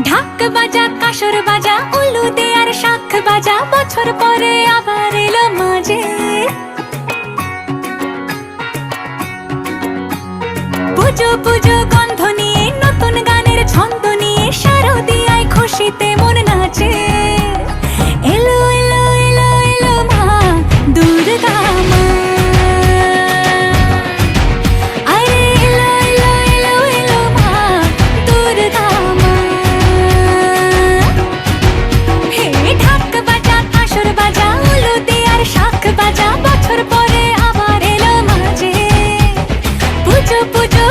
ঢাক বাজা কাসর বাজা উলু দে আর শাখ বাজা, বছর পরে আবার এলো মাঝে। পুজো পুজো গন্ধ নিয়ে নতুন গানের ছন্দ নিয়ে শারদিয়ায় খুশিতে মন নাচে। এলো এলো এলো এলো মা দুর্গা মা, আরে এলো এলো এলো এলো মা দুর্গা মা। হে ঢাক বাজা কাসর বাজা উলু দে আর শাখ বাজা, বছর পরে আবার এলো মাঝে। পুজো পুজো